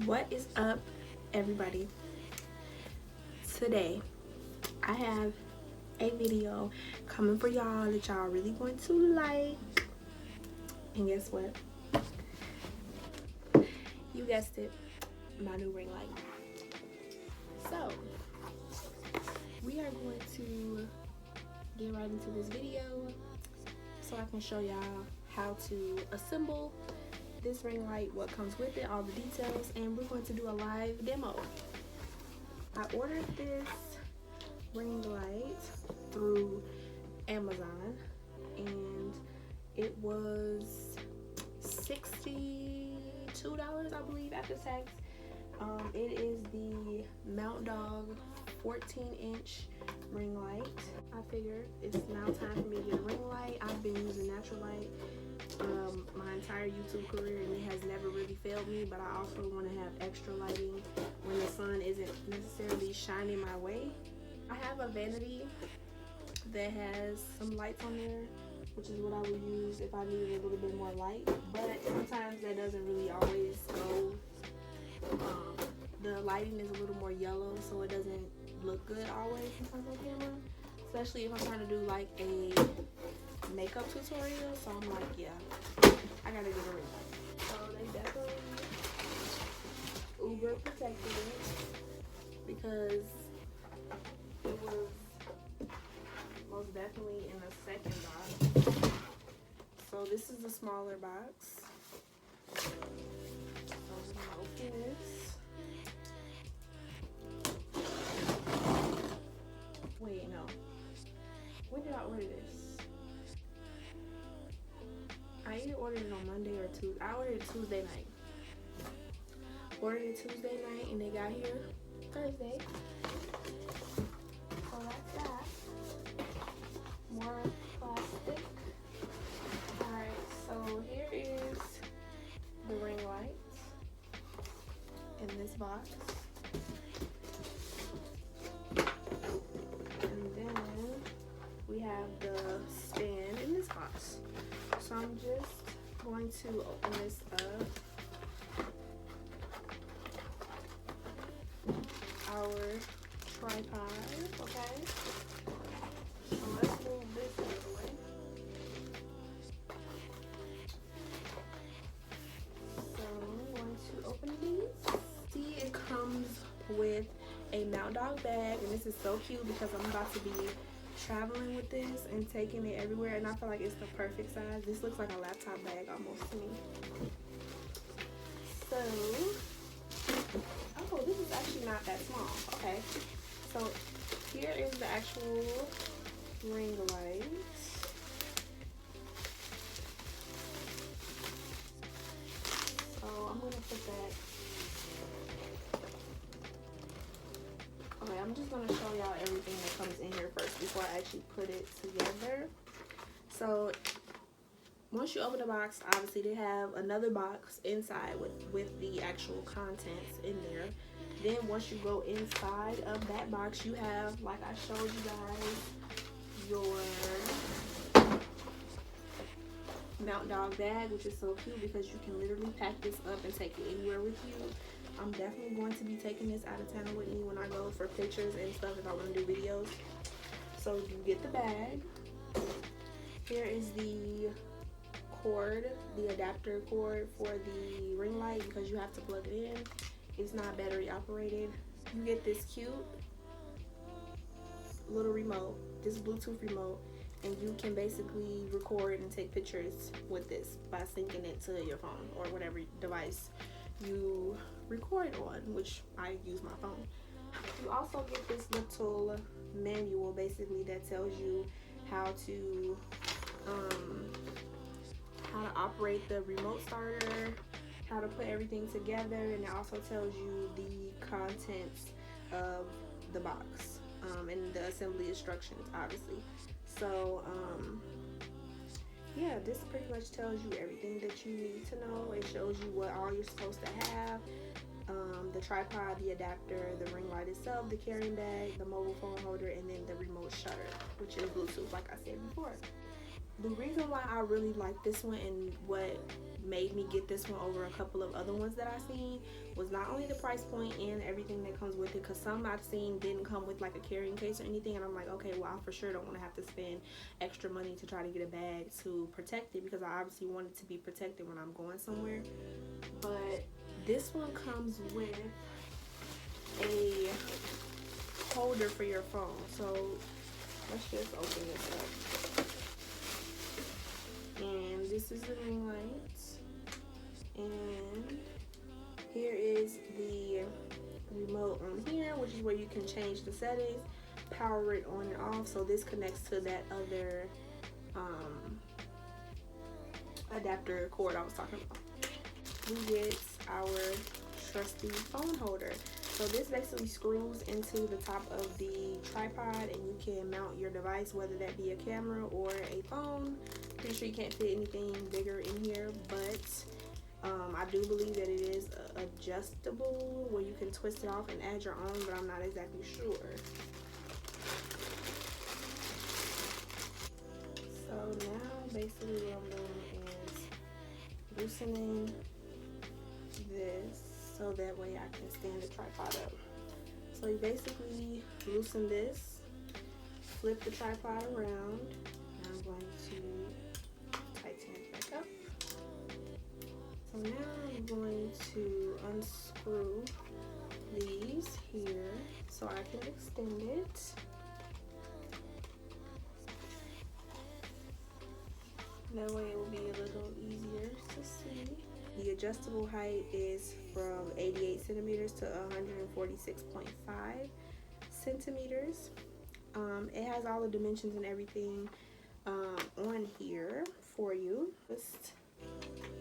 What is up, everybody? Today I have a video coming for y'all that y'all really going to like. And guess what? You guessed it, my new ring light. So we are going to get right into this video so I can show y'all how to assemble this ring light, what comes with it, all the details, and we're going to do a live demo. I ordered this ring light through Amazon and it was $62, I believe, after tax. It is the Mountdog 14-inch ring light. I figured it's now time for me to get a ring light. I've been using natural light my entire YouTube career and it has never really failed me, but I also want to have extra lighting when the sun isn't necessarily shining my way. I have a vanity that has some lights on there, which is what I would use if I needed a little bit more light, but sometimes that doesn't really always go. The lighting is a little more yellow, so it doesn't look good always sometimes on camera, especially if I'm trying to do like a makeup tutorial. So I'm like, yeah, I gotta get a ring light. So they definitely uber protected it because it was most definitely in the second box. So this is the smaller box. So I'm gonna open this. Wait, no. When did I order this? I either ordered it on Monday or Tuesday. I ordered it Tuesday night. Ordered it Tuesday night and they got here Thursday. So that's that. More plastic. Alright, so here is the ring light in this box. And then we have the stand in this box. So I'm just going to open this up. Our tripod, okay? So let's move this out of the way. So I'm going to open these. See, it comes with a Mountdog bag, and this is so cute because I'm about to be traveling with this and taking it everywhere, and I feel like it's the perfect size. This looks like a laptop bag almost to me. So, oh, this is actually not that small. Okay, so here is the actual ring light. So I'm gonna put that. Okay, I'm just gonna show y'all everything that comes in here first before I actually put it together. So once you open the box, obviously they have another box inside with the actual contents in there. Then once you go inside of that box, you have, like I showed you guys, your Mountdog bag, which is so cute because you can literally pack this up and take it anywhere with you. I'm definitely going to be taking this out of town with me when I go for pictures and stuff if I want to do videos. So you get the bag. Here is the cord, the adapter cord for the ring light because you have to plug it in. It's not battery operated. You get this cute little remote, this Bluetooth remote, and you can basically record and take pictures with this by syncing it to your phone or whatever device you record on, which I use my phone. You also get this little manual basically that tells you how to operate the remote starter, how to put everything together, and it also tells you the contents of the box and the assembly instructions, obviously. So yeah, this pretty much tells you everything that you need to know. It shows you what all you're supposed to have, the tripod, the adapter, the ring light itself, the carrying bag, the mobile phone holder, and then the remote shutter, which is Bluetooth, like I said before. The reason why I really like this one and what made me get this one over a couple of other ones that I seen was not only the price point and everything that comes with it, because some I've seen didn't come with like a carrying case or anything, and I'm like, okay, well, I for sure don't want to have to spend extra money to try to get a bag to protect it, because I obviously want it to be protected when I'm going somewhere. But this one comes with a holder for your phone. So let's just open this up. And this is the ring light, and here is the remote on here, which is where you can change the settings, power it on and off. So this connects to that other adapter cord I was talking about. We get our trusty phone holder. So this basically screws into the top of the tripod, and you can mount your device, whether that be a camera or a phone. Pretty sure you can't fit anything bigger in here, but I do believe that it is adjustable, where you can twist it off and add your own, but I'm not exactly sure. So now basically what I'm doing is loosening this so that way I can stand the tripod up. So you basically loosen this, flip the tripod around, and I'm going to tighten it back up. So now I'm going to unscrew these here so I can extend it. That way it will be a little easier to see. The adjustable height is from 88 centimeters to 146.5 centimeters. It has all the dimensions and everything on here for you. Just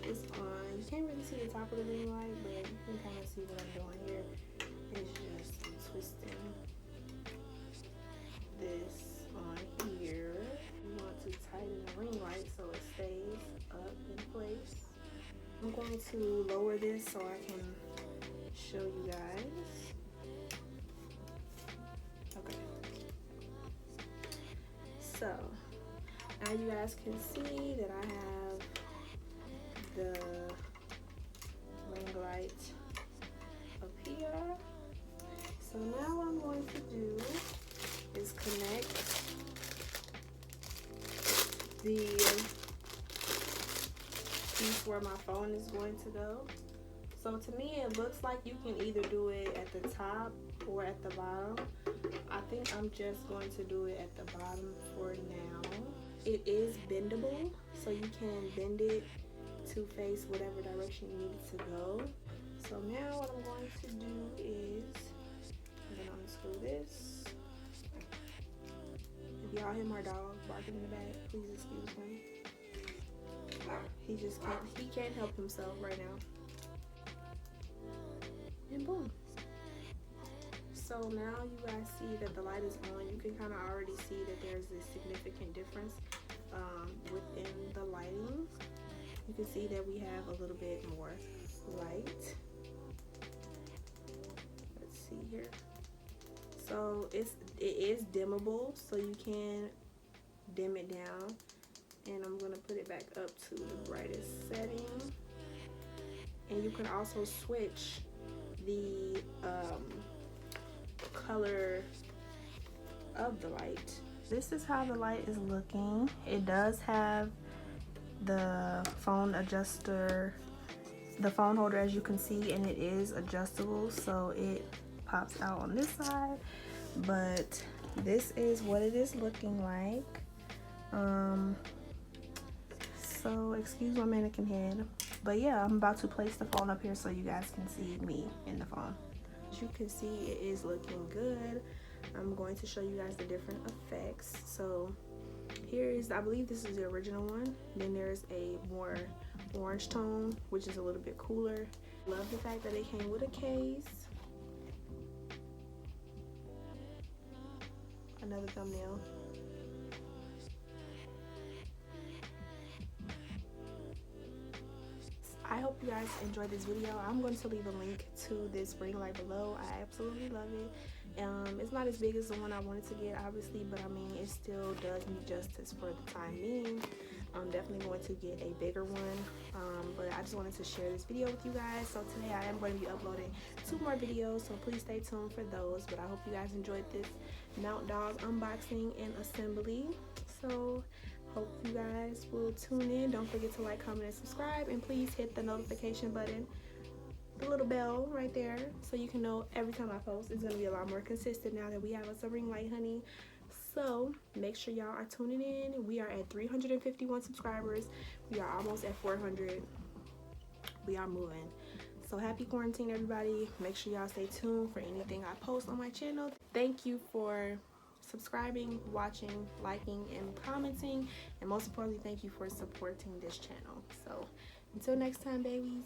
is on. You can't really see the top of the ring light, but you can kind of see what I'm doing here. It's just twisting this on here. You want to tighten the ring light so it stays up in place. I'm going to lower this so I can show you guys. Okay. So now you guys can see that I have the ring light up here. So now what I'm going to do is connect the piece where my phone is going to go. So to me it looks like you can either do it at the top or at the bottom. I think I'm just going to do it at the bottom for now. It is bendable, so you can bend it to face whatever direction you need it to go. So now what I'm going to do is I'm gonna unscrew this. If y'all hear my dog barking in the back, please excuse him. He can't help himself right now. And boom. So now you guys see that the light is on. You can kind of already see that there's a significant difference within the lighting. You can see that we have a little bit more light. Let's see here. So it is dimmable, so you can dim it down. And I'm gonna put it back up to the brightest setting. And you can also switch the color of the light. This is how the light is looking. It does have the phone adjuster, the phone holder, as you can see, and it is adjustable, so it pops out on this side. But this is what it is looking like. So excuse my mannequin head, but yeah, I'm about to place the phone up here so you guys can see me in the phone. As you can see, it is looking good. I'm going to show you guys the different effects. So here is, I believe this is the original one. Then there's a more orange tone, which is a little bit cooler. Love the fact that it came with a case. Another thumbnail. I hope you guys enjoyed this video. I'm going to leave a link to this ring light below. I absolutely love it. It's not as big as the one I wanted to get, obviously, but I mean, it still does me justice for the time being. I'm definitely going to get a bigger one, but I just wanted to share this video with you guys. So today I am going to be uploading 2 more videos, so please stay tuned for those. But I hope you guys enjoyed this Mountdog unboxing and assembly. So hope you guys will tune in. Don't forget to like, comment, and subscribe, and please hit the notification button, the little bell right there, so you can know every time I post. It's gonna be a lot more consistent now that we have us a ring light, honey. So make sure y'all are tuning in. We are at 351 subscribers. We are almost at 400. We are moving. So happy quarantine, everybody. Make sure y'all stay tuned for anything I post on my channel. Thank you for subscribing, watching, liking, and commenting, and most importantly, thank you for supporting this channel. So until next time, babies.